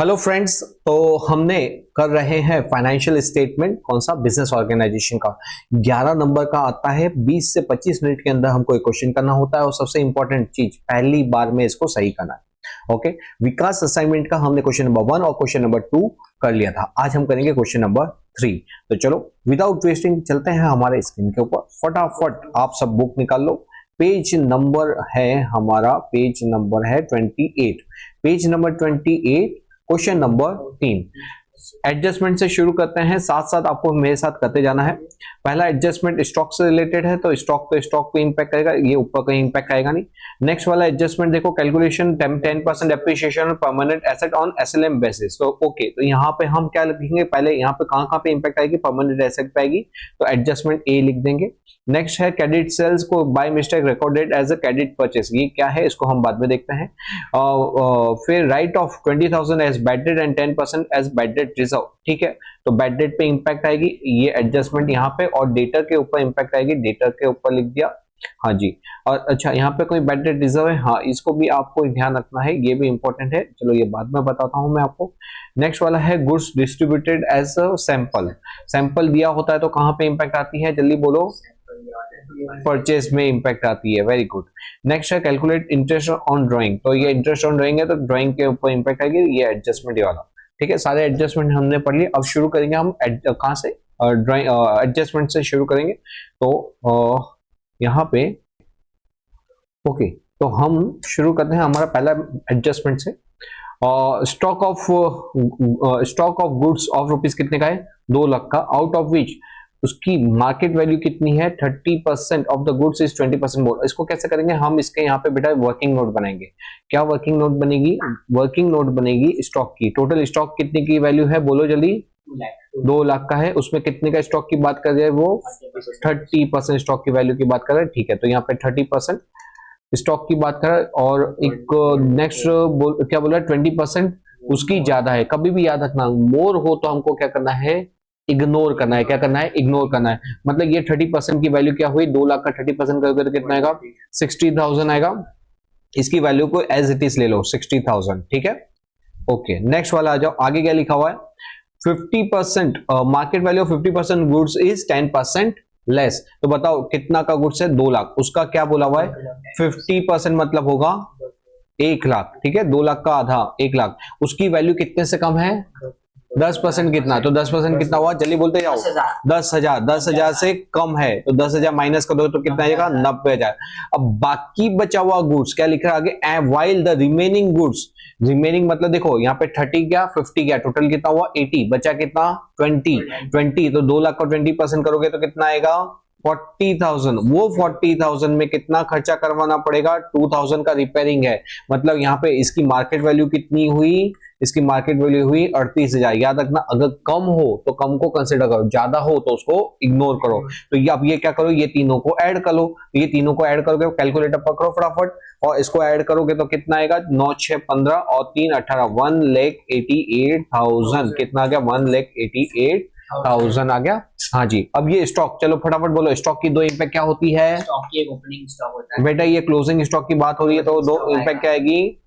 Hello friends, तो हमने कर रहे हैं फाइनेंशियल स्टेटमेंट। कौन सा? बिजनेस ऑर्गेनाइजेशन का 11 नंबर का आता है। 20 से 25 मिनट के अंदर हमको एक क्वेश्चन करना होता है और सबसे इंपॉर्टेंट चीज पहली बार में इसको सही करना है। ओके, विकास असाइनमेंट का हमने क्वेश्चन नंबर 1 और क्वेश्चन नंबर 2 कर लिया था। आज हम करेंगे क्वेश्चन नंबर 3। तो चलो विदाउट वेस्टिंग चलते हैं हमारे स्क्रीन के ऊपर। फटाफट आप सब बुक निकाल लो। पेज नंबर है हमारा, पेज नंबर है 28। Page number 28 question number 3। Adjustment से शुरू करते हैं, साथ साथ आपको मेरे साथ करते जाना है। पहला एडजस्टमेंट स्टॉक से रिलेटेड है, तो स्टॉक पे इंपैक्ट करेगा, ये ऊपर कहीं इंपैक्ट आएगा नहीं। नेक्स्ट वाला एडजस्टमेंट देखो, calculation 10% depreciation permanent asset on SLM basis. तो ओके, तो यहाँ पे हम क्या लिखेंगे? पहले यहाँ पे कहाँ पे इंपैक्ट आएगी? परमानेंट एसेट पे आएगी, तो एडजस्टमेंट ए लिख देंगे। नेक्स्ट है क्रेडिट सेल्स को by mistake recorded as a credit purchase. ये क्या है, इसको हम बाद में देखते हैं। फिर write off 20,000 as bad debt and 10% as bad debt reserve. ठीक है, तो बैड डेट पे इंपैक्ट आएगी, ये एडजस्टमेंट यहाँ पे। और डेटर के ऊपर इंपैक्ट आएगी, डेटर के ऊपर लिख दिया। हाँ जी, और अच्छा यहाँ पे कोई बैड डेट रिजर्व है, हाँ इसको भी आपको ध्यान रखना है, ये भी इंपॉर्टेंट है। चलो ये बाद में बताता हूँ मैं आपको। नेक्स्ट वाला है goods distributed as a sample. Sample दिया होता है तो कहाँ पे इंपैक्ट आती है, जल्दी बोलो? परचेज में इंपैक्ट आती है। Very good. नेक्स्ट है कैलकुलेट इंटरेस्ट ऑन ड्राइंग। तो ये इंटरेस्ट ऑन ड्राइंग है, तो ड्राइंग के ऊपर इंपैक्ट आएगी, ये एडजस्टमेंट वाला। ठीक है, सारे एडजस्टमेंट हमने पढ़ लिए। अब शुरू करेंगे हम कहाँ से? ड्राइंग एडजस्टमेंट से शुरू करेंगे। तो यहाँ पे ओके, तो हम शुरू करते हैं हमारा पहला एडजस्टमेंट से। Stock of goods of rupees कितने का है? 2 लाख का। आउट ऑफ विच उसकी मार्केट वैल्यू कितनी है? 30% ऑफ द गुड्स इज 20% मोर। इसको कैसे करेंगे हम? इसके यहाँ पे बेटा वर्किंग नोट बनाएंगे। क्या वर्किंग नोट बनेगी? वर्किंग नोट बनेगी स्टॉक की। टोटल स्टॉक कितने की वैल्यू है, बोलो जल्दी? 2 लाख का है। उसमें कितने का स्टॉक की बात कर रहे हैं? वो 30% स्टॉक की वैल्यू की बात कर रहे हैं। ठीक है, तो यहाँ पे 30% स्टॉक की बात कर रहे हैं। और एक नेक्स्ट क्या बोला? 20% उसकी ज्यादा है। कभी भी याद रखना, मोर हो तो हमको क्या करना है? इग्नोर करना है। क्या करना है? इग्नोर करना है। मतलब ये 30% की वैल्यू क्या हुई? 2 लाख का 30% करोगे तो कितना आएगा? 60,000 आएगा। इसकी वैल्यू को एज इट इज ले लो, 60,000। ठीक है, ओके। नेक्स्ट वाला आ जाओ, आगे क्या लिखा हुआ है? 50% market value of 50% goods is 10% less. तो बताओ कितना का गुड्स है? 2 लाख। उसका क्या बोला हुआ है? 50% मतलब होगा 1 लाख। ठीक है, 2 लाख का आधा 1 लाख। उसकी वैल्यू कितने से कम है? 10% कितना? तो 10% कितना हुआ? जल्दी बोलते जाओ। 10,000। 10,000 से कम है तो 10,000 माइनस कर दो तो कितना आएगा? 90,000। अब बाकी बचा हुआ गुड्स क्या लिख रहा है आगे? While the remaining goods. Remaining मतलब देखो यहाँ पे 30 गया, 50 गया, टोटल कितना हुआ? 80। बचा कितना? 20। तो 2 लाख का 20% करोगे तो कितना आएगा? 40,000। वो 40,000 में कितना खर्चा करवाना पड़ेगा? 2,000 का रिपेयरिंग है। मतलब यहाँ पे इसकी मार्केट वैल्यू कितनी हुई? इसकी मार्केट वैल्यू हुई 38,000। याद रखना, अगर कम हो तो कम को कंसिडर करो, ज्यादा हो तो उसको इग्नोर करो। तो ये अब ये क्या करो? ये तीनों को ऐड कर लो। ये तीनों को ऐड करोगे, कैलकुलेटर पकड़ो फटाफट और इसको ऐड करोगे तो कितना आएगा? 9 6 15 और 3 18, 1,88,000। कितना आ गया? 1,88,000 आ गया। हाँ जी, अब ये स्टॉक, चलो फटाफट बोलो, स्टॉक की दो इंपैक्ट क्या होती है? स्टॉक की एक ओपनिंग स्टॉक होता है बेटा, ये क्लोजिंग स्टॉक की बात हो रही है तो दो इंपैक्ट क्या आएगी?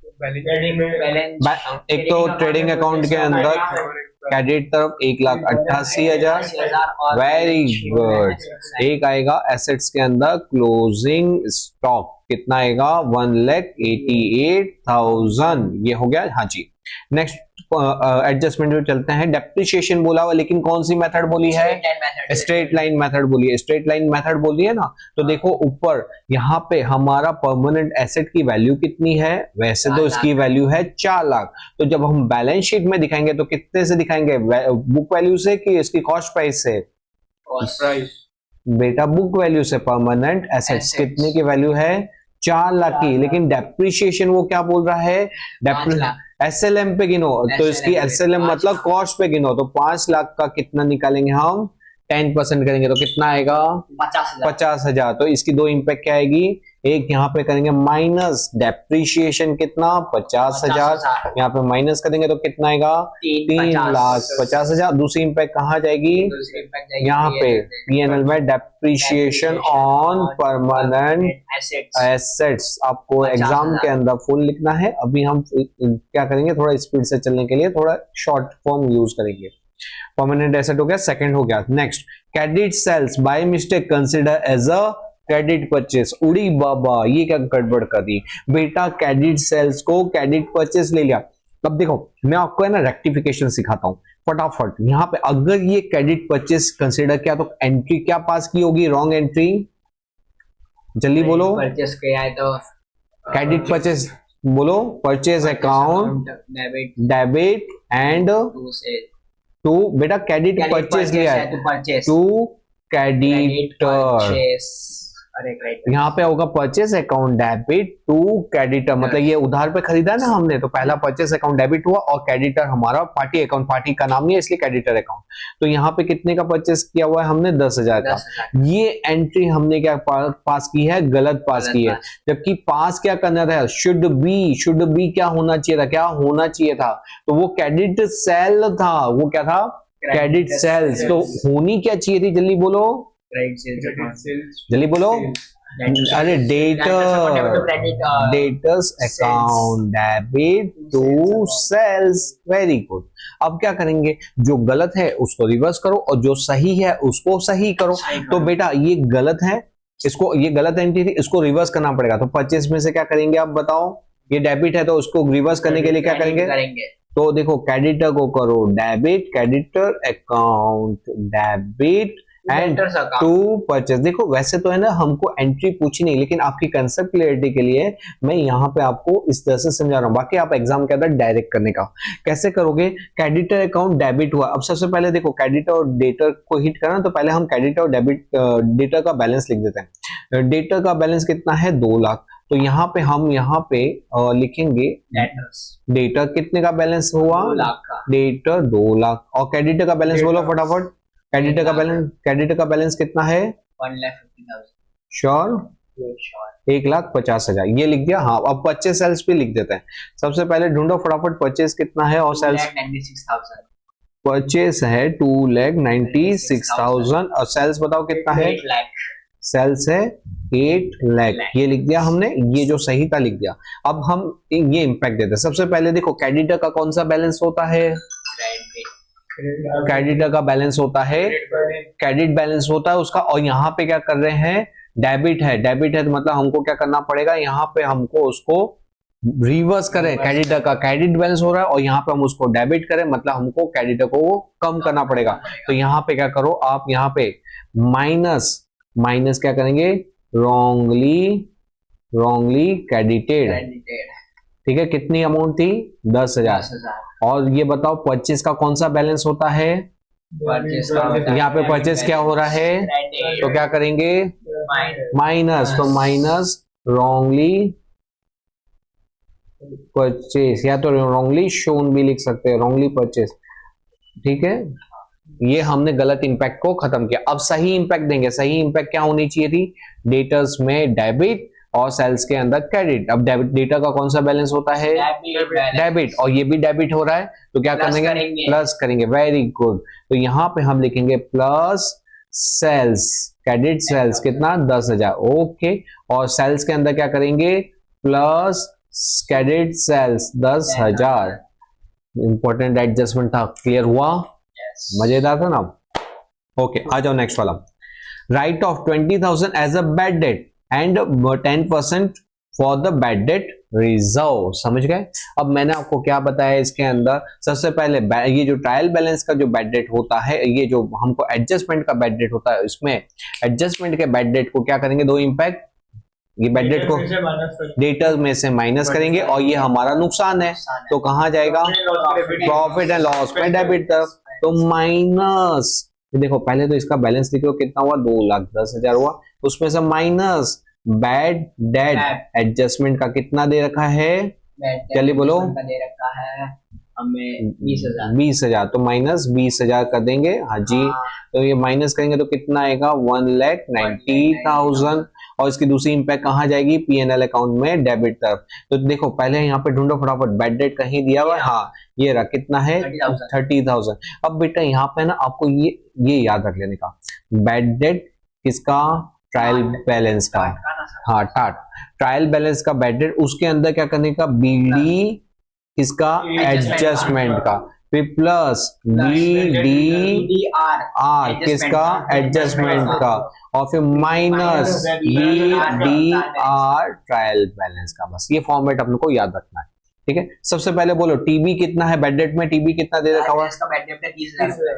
एक तो ट्रेडिंग अकाउंट के अंदर क्रेडिट तरफ 1,88,000। Very good. एक आएगा एसेट्स के अंदर क्लोजिंग स्टॉक, कितना आएगा? 1,88,000। ये हो गया। हाँ जी, नेक्स्ट एडजस्टमेंट जो चलते हैं। डेप्रिसिएशन बोला हुआ, लेकिन कौन सी मेथड बोली है? स्ट्रेट लाइन मेथड बोली है। स्ट्रेट लाइन मेथड बोली है ना। तो देखो ऊपर यहाँ पे हमारा परमानेंट एसेट की वैल्यू कितनी है? वैसे तो इसकी वैल्यू है 4 लाख। तो जब हम बैलेंस शीट में दिखाएंगे तो कितने से दिखाएंगे? बुक वैल्यू से कि इसकी कॉस्ट प्राइस से? कॉस्ट प्राइस बेटा बुक वैल्यू से। परमानेंट एसेट्स कितने की वैल्यू है? 4 लाख की। लेकिन डेप्रिसिएशन वो क्या बोल रहा है? एसएलएम पे गिनो, तो इसकी एसएलएम मतलब कॉस्ट पे गिनो। तो 5 लाख का कितना निकालेंगे हम? 10% करेंगे तो कितना आएगा? 50,000। 50,000। तो इसकी दो इम्पैक्ट क्या आएगी? एक यहाँ पे करेंगे माइनस डेप्रीशिएशन, कितना? 50,000। यहाँ पे माइनस करेंगे तो कितना आएगा? 3,50,000। दूसरी इम्पैक्ट कहाँ जाएगी? यहाँ पे पीएनएल में डेप्रीशिएशन ऑन परमानेंट एसेट्स। आपको एग्जाम के अंदर फुल लिखना है, अभी हम क्या करेंगे, थोड़ा स्पीड से चलने के लिए थोड़ा शॉर्ट फॉर्म यूज करेंगे। परमानेंट एसेट हो गया, सेकंड हो गया। Next, credit sales by mistake consider as a credit purchase. उड़ी बाबा, ये क्या गड़बड़ कर दी बेटा, क्रेडिट सेल्स को क्रेडिट परचेस ले लिया। अब देखो मैं आपको है ना रेक्टिफिकेशन सिखाता हूं फटाफट। यहाँ पे अगर ये क्रेडिट परचेस कंसीडर किया तो एंट्री क्या पास की होगी? Wrong entry. जल्दी बोलो, परचेस किया है तो क्रेडिट परचेस बोलो। Purchase account debit and to, बेटा क्रेडिट परचेस लिया है टू क्रेडिटर। यहाँ पे होगा purchase account debit to creditor, मतलब ये उधार पे खरीदा ना हमने, तो पहला परचेस अकाउंट डेबिट हुआ और क्रेडिटर हमारा पार्टी अकाउंट, पार्टी का नाम नहीं है इसलिए क्रेडिटर अकाउंट। तो यहाँ पे कितने का परचेस किया हुआ है हमने? 10,000 का। ये एंट्री हमने क्या पास की है? गलत पास की है। जबकि पास क्या करना था? शुड बी क्या होना चाहिए था? क्या होना चाहिए था? तो वो क्रेडिट सेल था। वो क्या था? Credit sales. तो होनी क्या चाहिए थी? जल्दी बोलो, जल्दी बोलो। अरे debtors account debit to sales. Very good. अब क्या करेंगे? जो गलत है उसको रिवर्स करो और जो सही है उसको सही करो। तो बेटा ये गलत है, इसको, ये गलत एंट्री थी, इसको रिवर्स करना पड़ेगा। तो परचेस में से क्या करेंगे आप बताओ? ये डेबिट है तो उसको रिवर्स करने के लिए क्या करेंगे? तो देखो क्रेडिटर को करो debit, creditor account debit and to purchase. देखो वैसे तो है ना हमको एंट्री पूछी नहीं, लेकिन आपकी कंसेप्ट क्लियरिटी के लिए मैं यहाँ पे आपको इस तरह से समझा रहा हूँ। बाकी आप एग्जाम के अंदर डायरेक्ट करने का कैसे करोगे? क्रेडिटर अकाउंट डेबिट हुआ। अब सबसे पहले देखो क्रेडिटर और डेटर को हिट करना, तो पहले हम क्रेडिटर और डेबिट डेटर का बैलेंस लिख देते हैं। डेटर का बैलेंस कितना है? 2 लाख। तो यहाँ पे हम यहाँ पे लिखेंगे डेटर कितने का बैलेंस हुआ? 2 लाख का। डेटर 2 लाख। और क्रेडिटर का बैलेंस बोलो फटाफट। क्रेडिटर का बैलेंस कितना है? 1,50,000। श्योर? 1,50,000 ये लिख दिया। हाँ अब परचेस सेल्स भी लिख देते हैं। सबसे पहले ढूंढो फटाफट परचेस कितना है और सेल्स। 2,96,000 परचेस है 2,96,000 और सेल्स बताओ कितना है? 8 लाख। सेल्स है 8 लाख। ये लिख दिया हमने, ये जो सही था लिख दिया। अब हम ये इंपैक्ट देते हैं। सबसे पहले देखो क्रेडिटर का कौन सा बैलेंस होता है? क्रेडिटर का बैलेंस होता है, क्रेडिट बैलेंस होता है उसका। और यहाँ पे क्या कर रहे हैं? डेबिट है। डेबिट है तो मतलब हमको क्या करना पड़ेगा? यहाँ पे हमको उसको रिवर्स करें। क्रेडिटर का क्रेडिट बैलेंस हो रहा है और यहाँ पे हम उसको डेबिट करें, मतलब हमको क्रेडिटर को वो कम करना पड़ेगा। तो यहाँ पे क्या करो आप? यहाँ पे माइनस क्या करेंगे? Wrongly credited. ठीक है, कितनी अमाउंट थी? 10,000। और ये बताओ परचेस का कौन सा बैलेंस होता है? यहाँ पे परचेस क्या हो रहा है? तो क्या करेंगे? माइनस। तो माइनस रॉन्गली परचेस, या तो रॉन्गली शोन भी लिख सकते हैं, रॉन्गली परचेस। ठीक है, ये हमने गलत इंपैक्ट को खत्म किया। अब सही इंपैक्ट देंगे। सही इंपैक्ट क्या होनी चाहिए थी? डेटर्स में डेबिट और सेल्स के अंदर क्रेडिट। अब डेटा का कौन सा बैलेंस होता है? डेबिट। और ये भी डेबिट हो रहा है तो क्या करेंगे? प्लस करेंगे। Very good. तो यहाँ पे हम लिखेंगे प्लस सेल्स, क्रेडिट सेल्स कितना? 10,000। ओके। और सेल्स के अंदर क्या करेंगे? Plus credit sales 10,000। Important adjustment था। क्लियर हुआ? मजेदार था ना? ओके, आ जाओ नेक्स्ट वाला। Write off 20,000 as a bad debt and 10% for the bad debt reserve. समझ गए? अब मैंने आपको क्या बताया इसके अंदर? सबसे पहले ये जो ट्रायल बैलेंस का जो बैड डेट होता है, ये जो हमको एडजस्टमेंट का बैड डेट होता है, इसमें एडजस्टमेंट के बैड डेट को क्या करेंगे? 2 इंपैक्ट। ये बैड डेट को डेटर में से माइनस करेंगे और ये हमारा नुकसान है तो कहाँ जाएगा? प्रॉफिट एंड लॉस में डेबिट तरफ। तो माइनस, देखो पहले तो इसका बैलेंस लिखो कितना हुआ? 2,10,000 हुआ। उसमें से माइनस बैड डेट एडजस्टमेंट का कितना दे रखा है? चलिए बोलो। दे रखा है हमें 20,000। 20,000 तो माइनस 20,000 कर देंगे। हाँ जी, तो ये माइनस करेंगे तो कितना आएगा 1,90,000। और इसकी दूसरी इंपैक्ट कहाँ जाएगी, पीएनएल अकाउंट में डेबिट तरफ। तो देखो पहले यहाँ पे ढूंढो फटाफट, बैड डेट कहीं दिया हुआ है, हाँ ये रहा, कितना है 30,000। अब बेटा यहाँ पे ना आपको ये याद रख लेने का, बैड डेट किसका, ट्रायल बैलेंस का, हाँ टाट, ट्रायल बैलेंस का बैड डेट, उसके अंदर क्या करने का, बीडी किसका, एडजस्टमेंट का, फिर प्लस बीडीआर किसका, एडजस्टमेंट का, और फिर माइनस बीडीआर ट्रायल बैलेंस का। बस ये फॉर्मेट अपने को याद रखना है, ठीक है। सबसे पहले बोलो टीबी कितना है बैड डेट में, टीबी कितना दे रखा हुआ,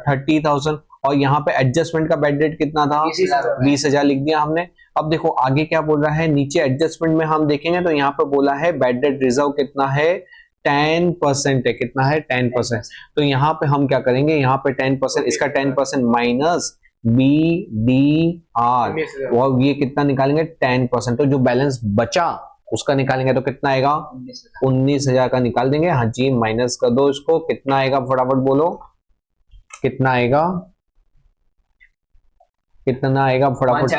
30,000, और यहाँ पे एडजस्टमेंट का बैड डेट कितना था, 20,000 लिख दिया हमने। अब देखो आगे क्या बोल रहा है, नीचे एडजस्टमेंट में हम देखेंगे तो यहाँ पे बोला है बैड डेट रिजर्व कितना है, 10% है, कितना है 10%। तो यहाँ पे हम क्या करेंगे, यहाँ पे 10%, इसका 10% माइनस BDR, और ये कितना निकालेंगे 10%, तो जो बैलेंस बचा उसका निकालेंगे तो कितना आएगा 19,000 का निकाल देंगे। हाँ जी, माइनस कर दो इसको, कितना आएगा फटाफट बोलो, कितना आएगा, कितना आएगा फटाफट,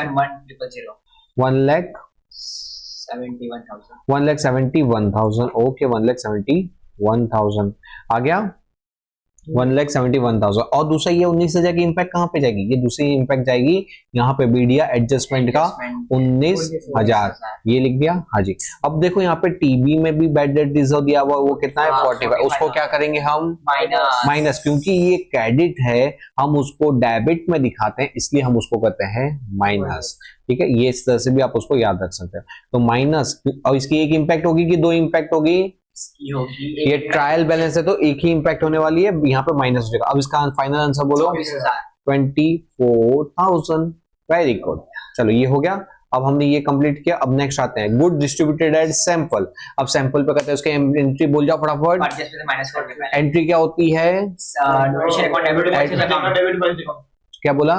1,71,000, ओके 1,71,000 आ गया, 1,71,000। और दूसरा ये 19,000 की इंपैक्ट कहाँ पे जाएगी, ये दूसरी इंपैक्ट जाएगी यहाँ पे बीडीआ एडजस्टमेंट का 19,000, ये लिख दिया। हाँ जी, अब देखो यहाँ पे टीबी में भी बैड डेट रिजर्व दिया हुआ, वो कितना है 45, उसको क्या करेंगे हम माइनस, क्योंकि ये क्रेडिट है हम उसको डेबिट में दिखाते हैं, इसलिए हम उसको करते हैं माइनस, ठीक है। ये इस तरह से भी आप उसको याद रख सकते हैं। तो माइनस, और इसकी एक इंपैक्ट होगी कि दो इंपैक्ट होगी, ये ट्रायल बैलेंस है तो एक ही इंपैक्ट होने वाली है, यहाँ पे माइनस हो जाएगा। अब इसका फाइनल आंसर बोलो, 24,000। वेरी गुड, चलो ये हो गया। अब हमने ये कंप्लीट किया। अब नेक्स्ट आते हैं गुड डिस्ट्रीब्यूटेड एट सैंपल। अब सैंपल पे कहते हैं उसके एंट्री बोल जाओ फटाफट, एंट्री क्या होती है, क्या बोला,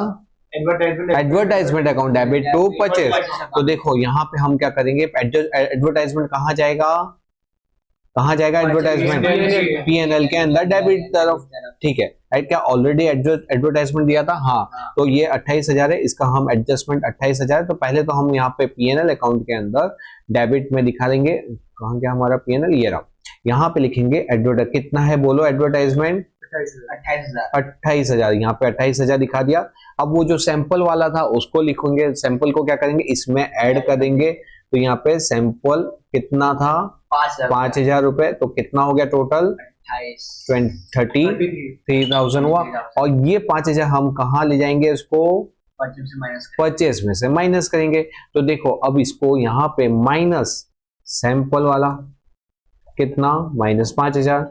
advertisement account debit to purchase. तो देखो यहाँ पे हम क्या करेंगे, एडवर्टाइजमेंट कहाँ जाएगा, कहाँ जाएगा एडवर्टाइजमेंट, पीएनएल के अंदर डेबिट तरफ, ठीक है। क्या ऑलरेडी एडवर्टाइजमेंट दिया था, हाँ, तो ये 28,000 है, इसका हम एडजस्टमेंट 28,000, तो पहले तो हम यहाँ पे पीएनएल अकाउंट के अंदर डेबिट में दिखा देंगे, कहाँ गया हमारा पीएनएल, ये रहा, यहाँ पे लिखेंगे एडवर्टाइज, कितना है बोलो एडवर्टाइजमेंट, 28,000, यहाँ पे 28,000 दिखा दिया। अब वो जो सैंपल वाला था उसको लिखेंगे, सैंपल को क्या करेंगे इसमें ऐड कर देंगे, तो यहाँ पे सैंपल कितना था 5,000 रुपए, तो कितना हो गया टोटल 33,000 हुआ। और ये 5,000 हम कहाँ ले जाएंगे, इसको परचेस में से माइनस करेंगे। तो देखो अब इसको यहाँ पे माइनस सैंपल वाला कितना माइनस 5,000,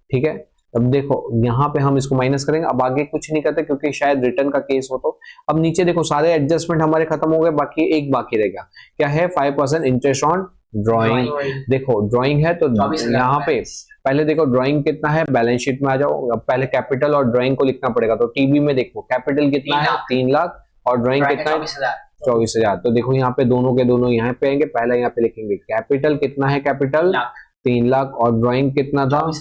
ठीक है। अब देखो यहाँ पे हम इसको माइनस करेंगे, अब आगे कुछ नहीं करते क्योंकि शायद रिटर्न का केस हो। तो अब नीचे देखो सारे एडजस्टमेंट हमारे खत्म हो गए, बाकी एक बाकी रह गया, क्या है 5% इंटरेस्ट ऑन ड्राइंग। देखो ड्राइंग है तो यहाँ पे पहले देखो ड्राइंग कितना है, बैलेंस शीट में आ जाओ, अब पहले कैपिटल और ड्राइंग को लिखना पड़ेगा। तो टीबी में देखो कैपिटल कितना है 3 लाख और ड्राइंग कितना है 24,000। तो देखो यहाँ पे दोनों के दोनों यहाँ पे आएंगे, पहले यहाँ पे लिखेंगे कैपिटल कितना है, कैपिटल 3 लाख और ड्राइंग कितना था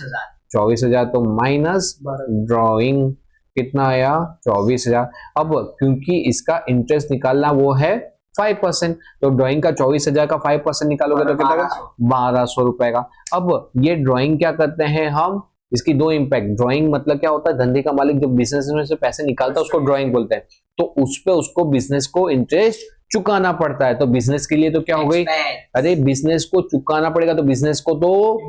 24,000, तो माइनस ड्राइंग कितना आया 24,000। अब क्योंकि इसका इंटरेस्ट निकालना वो है 5%, तो ड्राइंग का 24,000 का 5% निकालोगे तो कितना 1,200 रुपए का। अब ये ड्राइंग क्या करते हैं हम, इसकी दो इंपैक्ट, ड्राइंग मतलब क्या होता है, धंधे का मालिक जब बिजनेस में से पैसे निकालता है उसको ड्राइंग बोलते हैं, तो उस पे उसको बिजनेस को इंटरेस्ट चुकाना पड़ता है। तो बिजनेस के लिए तो क्या हो गई, अरे बिजनेस को चुकाना पड़ेगा, तो बिजनेस को तो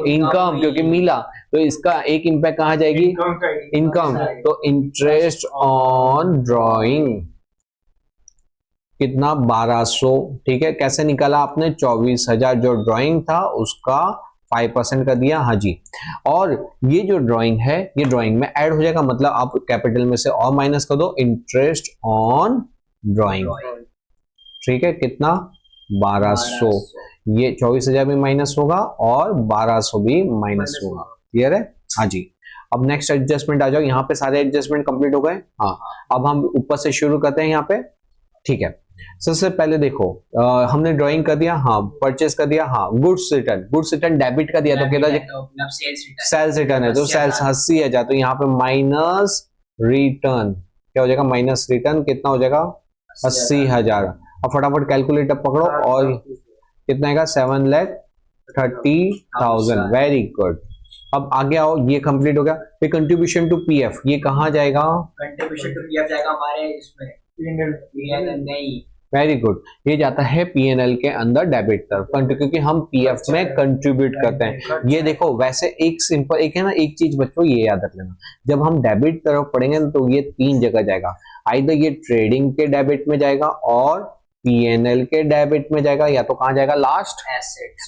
इनकम क्योंकि मिला, तो इसका एक इंपैक्ट कहाँ जाएगी इनकम, तो इंटरेस्ट ऑन ड्राइंग कितना 1,200, ठीक है। कैसे निकाला आपने 24,000, जो ड्राइंग था उसका 5% कर दिया, हाँ जी। और ये जो ड्राइंग है ये ड्राइंग में ऐड हो जाएगा, मतलब आप कैपिटल में से और माइनस कर दो इंटरेस्ट ऑन ड्राइंग, ठीक है। कितना 1,200, ये 24,000 भी माइनस होगा और 1,200 भी माइनस होगा, क्लियर है, हाँ जी। अब नेक्स्ट एडजस्टमेंट आ जाओ, यहाँ पे सारे एडजस्टमेंट कंप्लीट हो गए। हाँ, अब हम ऊपर से शुरू करते हैं, यहाँ पे ठीक है। सबसे पहले देखो हमने ड्राइंग कर दिया, हाँ परचेस कर दिया, हाँ गुड्स रिटर्न डेबिट का दिया तो कितना, तो मतलब सेल्स रिटर्न, सेल्स रिटर्न है तो सेल्स 80,000, तो यहाँ पे माइनस रिटर्न क्या हो जाएगा, माइनस रिटर्न कितना हो जाएगा 80,000। अब फटाफट कैलकुलेटर पकड़ो और कितना आएगा 7,30,000। Very good. अब आगे आओ, ये कंप्लीट हो गया। फिर कंट्रीब्यूशन टू पीएफ, ये कहाँ जाएगा, कंट्रीब्यूशन टू पीएफ जाएगा हमारे इसमें पीएनएल नहीं, वेरी गुड, ये जाता है पीएनएल के अंदर डेबिट तरफ, क्योंकि हम पीएफ में कंट्रीब्यूट करते हैं। ये देखो वैसे एक सिंपल एक है ना, एक चीज बच्चों ये याद रख लेना, जब हम डेबिट तरफ पढ़ेंगे ना तो ये 3 जगह जाएगा, आइदर ये ट्रेडिंग के डेबिट में जाएगा और पीएनएल के डेबिट में जाएगा, या तो कहाँ जाएगा लास्ट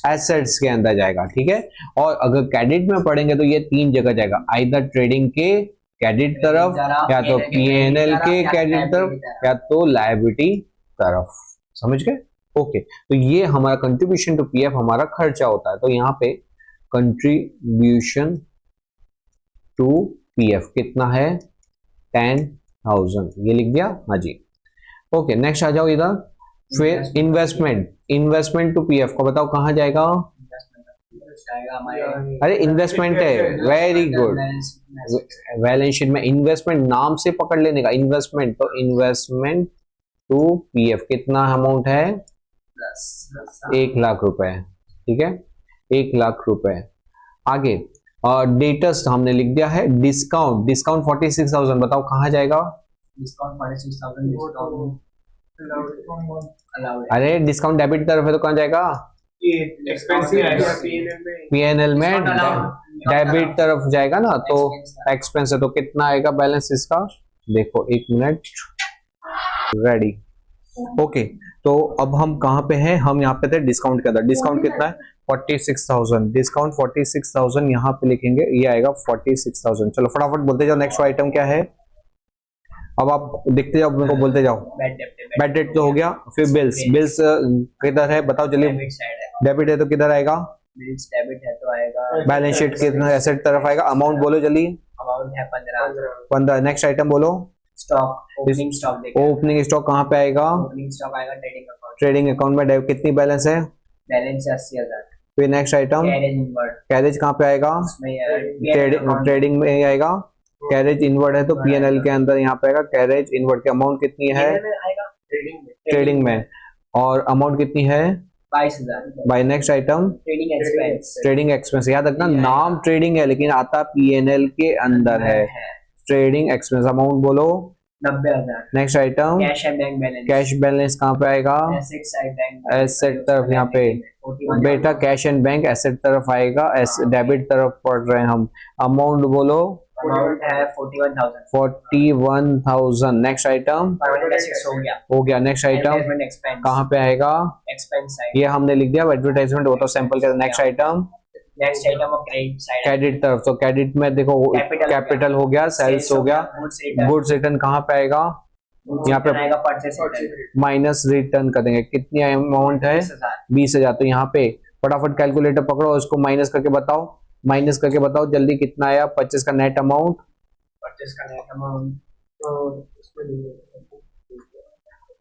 एसेट्स के अंदर जाएगा। ठीक है, और अगर क्रेडिट में पढ़ेंगे तो ये 3 जगह जाएगा, आइदर ट्रेडिंग के क्रेडिट तरफ, या तो पीएनएल के क्रेडिट तरफ, या तो लायबिलिटी तरफ। समझ गए? ओके, तो ये हमारा कंट्रीब्यूशन टू पीएफ हमारा खर्चा होता है। तो यहाँ पे कंट्रीब्यूशन टू पीएफ कितना है 10,000, ये लिख दिया, हाँ जी। ओके, नेक्स्ट आ जाओ इधर। फिर इन्वेस्टमेंट टू पीएफ को बताओ कहाँ जाएगा, अरे इन्वेस्टमेंट है, वेरी गुड, बैलेंस शीट में इन्वेस्टमेंट नाम से पकड़ लेने का, इन्वेस्टमेंट, तो इन्वेस्टमेंट टू पीएफ कितना अमाउंट है 1,00,000 रुपए। ठीक है, 1,00,000 रुपए। आगे डेटस हमने लिख दिया है। डिस्काउंट 46,000 बताओ कहाँ जाएगा, डिस्काउंट 46,000 अरे डिस्काउंट डेबिट तरफ है तो कहाँ जाएगा, पीएनएल में डेबिट तरफ जाएगा ना, तो एक्सपेंस है तो कितना आएगा बैलेंस इसका, देखो 1 मिनट, रेडी। ओके, तो अब हम कहाँ पे हैं, हम यहाँ पे थे डिस्काउंट के अंदर। डिस्काउंट कितना है 46,000, डिस्काउंट 46,000 यहाँ पे लिखेंगे, ये आएगा 46,000। चलो फटाफट बोलते जाओ, नेक्स्ट आइटम क्या है, अब आप देखते जाओ, मेरे को बोलते जाओ। बैड डेट तो हो गया, फिर बिल्स किधर है बताओ जल्दी, डेबिट है तो किधर आएगा, बिल्स डेबिट है तो आएगा बैलेंस शीट कितना एसेट तरफ आएगा, अमाउंट बोलो जल्दी, अमाउंट है 15। नेक्स्ट आइटम बोलो, स्टॉक, ओपनिंग स्टॉक देखो, ओपनिंग स्टॉक कहाँ पे आएगा, ओपनिंग स्टॉक आएगा ट्रेडिंग अकाउंट में, कितनी बैलेंस है, बैलेंस है 80,000। फिर नेक्स्ट आइटम कैरेज कहाँ पे आएगा, ट्रेडिंग में आएगा, कैरेज इनवर्ड है तो पीएनएल के अंदर यहाँ पे आएगा, कैरेज इनवर्ड की अमाउंट कितनी है ट्रेडिंग में, और अमाउंट कितनी है 22,000। By next item trading expense, याद रखना नाम ट्रेडिंग है लेकिन आता पीएनएल के अंदर है, ट्रेडिंग एक्सपेंस। अमाउंट बोलो 90,000। Next item cash and bank balance, cash balance कहाँ पे आएगा, एसेट तरफ, यहाँ पे बेटा कैश एंड बैंक एसेट तरफ आएगा, डेबिट तरफ पढ़ रहे हैं हम। अमाउंट बोलो, अमाउंट है 41,000। 41,000। नेक्स्ट आइटम हो गया। नेक्स्ट आइटम कहाँ पे आएगा, एक्सपेंस ये हमने लिख दिया, एडवर्टाइजमेंट वो तो सैंपल का। Next item credit side, credit तरफ, तो क्रेडिट में देखो कैपिटल हो गया, सेल्स हो गया, गुड्स रिटर्न कहाँ पे आएगा, यहाँ पे माइनस रिटर्न कर देंगे, कितनी अमाउंट है 20,000। तो यहाँ पे फटाफट कैलकुलेटर पकड़ो, इसको माइनस करके बताओ जल्दी, कितना आया परचेस का net amount,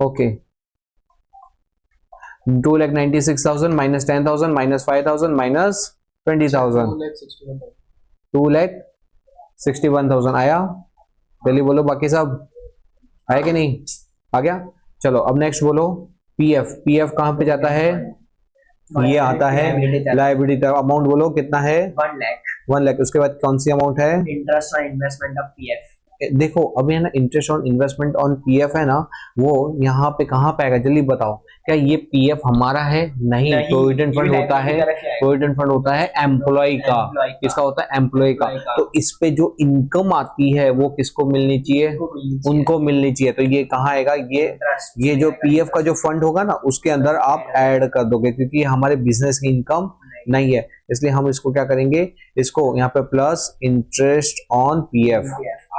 okay 2,96,000 minus 10,000 minus 5,000 minus 20,000, 2,61,000 आया। जल्दी बोलो बाकी सब आया कि नहीं, आ गया। चलो अब नेक्स्ट बोलो, पीएफ कहाँ पे जाता है, ये आता है लायबिलिटी तरफ। अमाउंट बोलो कितना है 1 लाख। उसके बाद कौन सी अमाउंट है, interest on investment of PF. देखो अभी है ना interest on investment on PF है ना, वो यहाँ पे कहाँ पे आएगा जल्दी बताओ, क्या ये पीएफ हमारा है, नहीं, प्रोविडेंट फंड होता है, प्रोविडेंट फंड होता है एम्प्लॉय का, किसका होता है एम्प्लॉय का। तो इस पे जो इनकम आती है वो किसको मिलनी चाहिए, उनको मिलनी चाहिए। तो ये कहाँ आएगा, ये जो पीएफ का जो फंड होगा ना उसके अंदर आप ऐड कर दोगे, क्योंकि हमारे बिजनेस की इनकम नहीं है, इसलिए हम इसको क्या करेंगे, इसको यहाँ पे प्लस इंटरेस्ट ऑन पीएफ,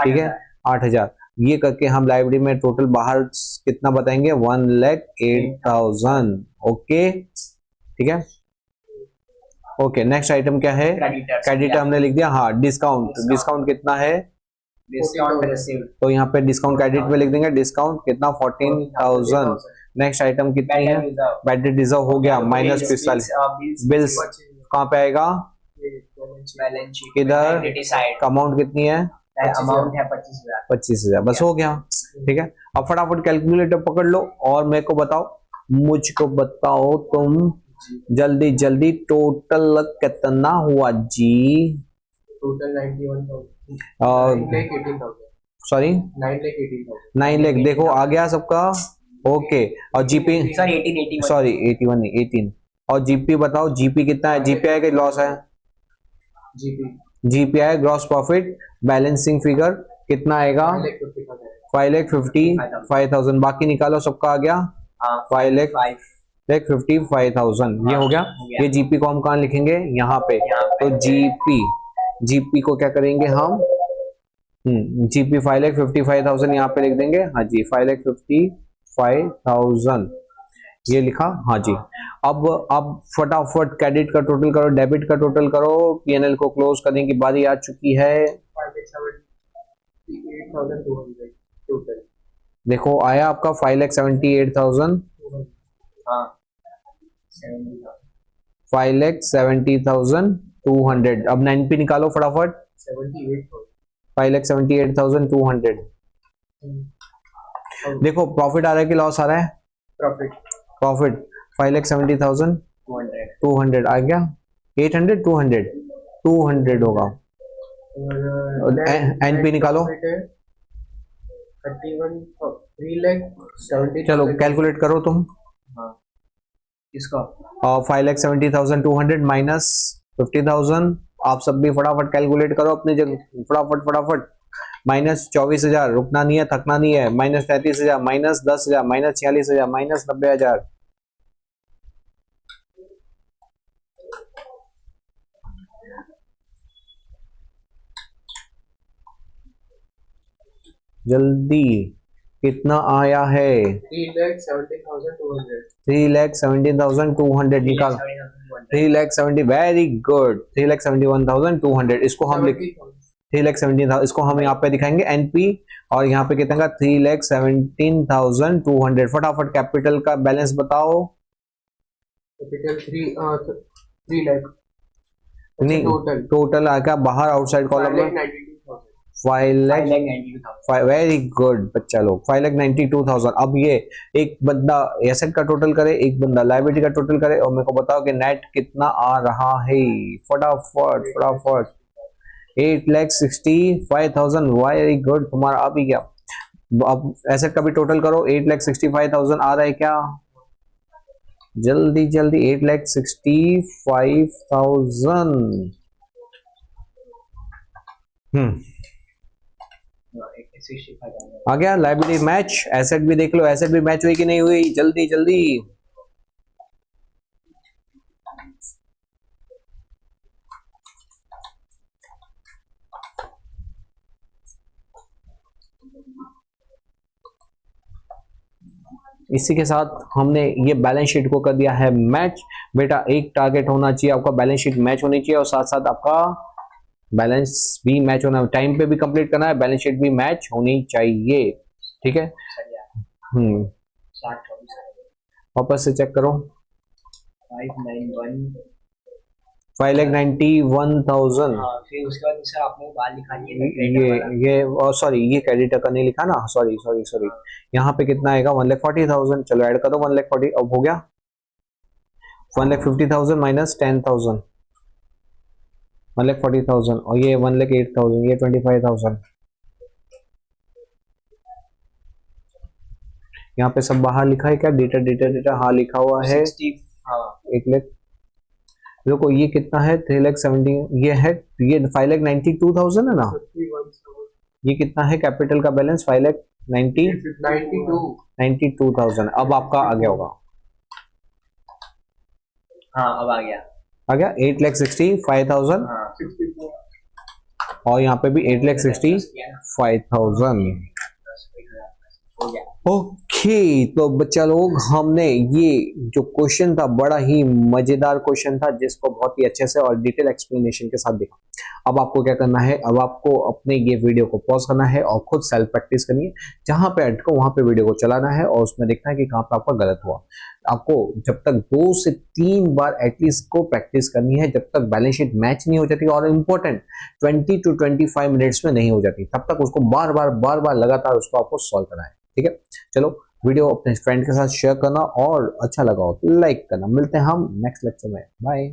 ठीक है 8,000। ये करके हम लाइब्रेरी में टोटल बाहर कितना बताएंगे 1,08,000। ओके ठीक है, ओके नेक्स्ट आइटम क्या है, क्रेडिट हमने लिख दिया। हाँ डिस्काउंट कितना है डिस्काउंट रिसीव्ड तो यहाँ पे डिस्काउंट क्रेडिट में लिख देंगे, डिस्काउंट कितना 14,000। नेक्स्ट आइटम कितनी है, बैड डेट रिजर्व हो गया माइनस 45। बिल्स कहाँ पे आएगा, बैलेंस शीट इधर साइड अमाउंट कितनी है, अमाउंट है 25,000। 25,000 बस हो गया। ठीक है, अब फटाफट कैलकुलेटर पकड़ लो और मेरे को बताओ, मुझको बताओ तुम जल्दी जल्दी, टोटल कितना हुआ जी, टोटल 91,000 और 9,18,000 सॉरी 9,18,000 9 लाख। देखो आ गया सबका, ओके। और जीपी सॉरी 18 सॉरी 81 नहीं 18। और जीपी बताओ, जीपी कितना है, जीपी है कि लॉस है, जीपी जीपी है ग्रॉस प्रॉफिट, बैलेंसिंग फिगर कितना आएगा 5,55,000। बाकी निकालो, सबका आ गया 5,55,000। ये हो गया। ये जीपी को हम कहाँ लिखेंगे, यहाँ पे। तो जीपी को क्या करेंगे हम, जीपी 5,55,000 यहाँ पे लिख देंगे। हाँ जी 5,55,000 ये लिखा। हाँ जी, अब फटाफट क्रेडिट का टोटल करो, डेबिट का टोटल करो, पीएनएल को क्लोज करने की बारी आ चुकी है। 5,78,200 टोटल। देखो आया आपका 5,78,000, हाँ 5,70,200। अब 9p निकालो फटाफट, 78,000 5,78,200। देखो प्रॉफिट आ रहा है कि लॉस आ रहा है, प्रॉफिट प्रॉफिट 5,70,200 आ गया। 800 200 होगा। और एनपी निकालो, 3,70,000 चलो कैलकुलेट करो तुम। किसको, और 5,70,200 माइनस 50,000। आप सब भी फटाफट कैलकुलेट करो अपनी जगह, फटाफट। माइनस 24,000, रुकना नहीं है, थकना नहीं है। Minus 33,000, minus 10,000, minus 46,000, minus 90,000। जल्दी कितना आया है, 3,70,200 3,70,200 निकाल। 3,70,000 वेरी गुड, 3,71,200। इसको हम लिख 3,70,000, इसको हम यहाँ पे दिखाएंगे एनपी। और यहाँ पे कितना का 3,17,200। फटाफट कैपिटल का बैलेंस बताओ। कैपिटल 3 लाख नहीं टोटल आ गया बाहर आउटसाइड कॉलम में 5,92,000। वेरी गुड बच्चा लोग, 5,92,000। अब ये एक बंदा एसेट का टोटल करे, एक बंदा लायबिलिटी का टोटल करे, और मेरे को बताओ कि नेट कितना आ रहा है। फटाफट 8,65,000। वेरी गुड, तुम्हारा आ भी गया। अब एसेट का भी टोटल करो, 8,65,000 आ रहा है क्या, जल्दी 8,65,000। आ गया। लाइबिलिटी मैच, एसेट भी देख लो, एसेट भी मैच हुई कि नहीं हुई, जल्दी। इसी के साथ हमने ये बैलेंस शीट को कर दिया है मैच। बेटा एक टारगेट होना चाहिए आपका, बैलेंस शीट मैच होनी चाहिए, और साथ साथ आपका बैलेंस भी मैच होना, टाइम पे भी कंप्लीट करना है, बैलेंस शीट भी मैच होनी चाहिए। ठीक है, वापस से चेक करो। 5,91,000। फिर उसके बाद सर आपने बाल लिखा दिए, ये सॉरी, ये क्रेडिटर का नहीं लिखा ना, सॉरी। यहाँ पे कितना आएगा 1,40,000। चलो ऐड कर दो 1,40,000। अब हो गया 1,50,000 माइनस 10,000, 1,40,000। और ये 1,08,000, ये 25,000। यहाँ पे सब बाहर लिखा है क्या, डेटा हाँ लिखा हुआ है 1,00,000। देखो ये कितना है 3,70,000, ये है, ये 5,92,000 है ना। ये कितना है कैपिटल का बैलेंस, 5,92,000। अब आपका आ गया होगा, हाँ अब आ गया 8,65,000। और यहाँ पे भी 8,65,000। ओके तो बच्चा लोग, हमने ये जो क्वेश्चन था बड़ा ही मजेदार क्वेश्चन था, जिसको बहुत ही अच्छे से और डिटेल एक्सप्लेनेशन के साथ देखा। अब आपको क्या करना है, अब आपको अपने ये वीडियो को पॉज करना है और खुद सेल्फ प्रैक्टिस करनी है। जहां पे अटको वहां पे वीडियो को चलाना है और उसमें देखना है कि कहां पे आपका गलत हुआ। आपको जब तक 2 से 3 बार एटलीस्ट को प्रैक्टिस करनी है, जब तक बैलेंस शीट मैच नहीं हो जाती, और इम्पोर्टेंट 20 to 25 मिनट्स में नहीं हो जाती, तब तक उसको बार बार लगातार उसको आपको सॉल्व करना है। ठीक है, चलो वीडियो अपने फ्रेंड के साथ शेयर करना और अच्छा लगा हो तो लाइक करना। मिलते हैं हम नेक्स्ट लेक्चर में, बाय।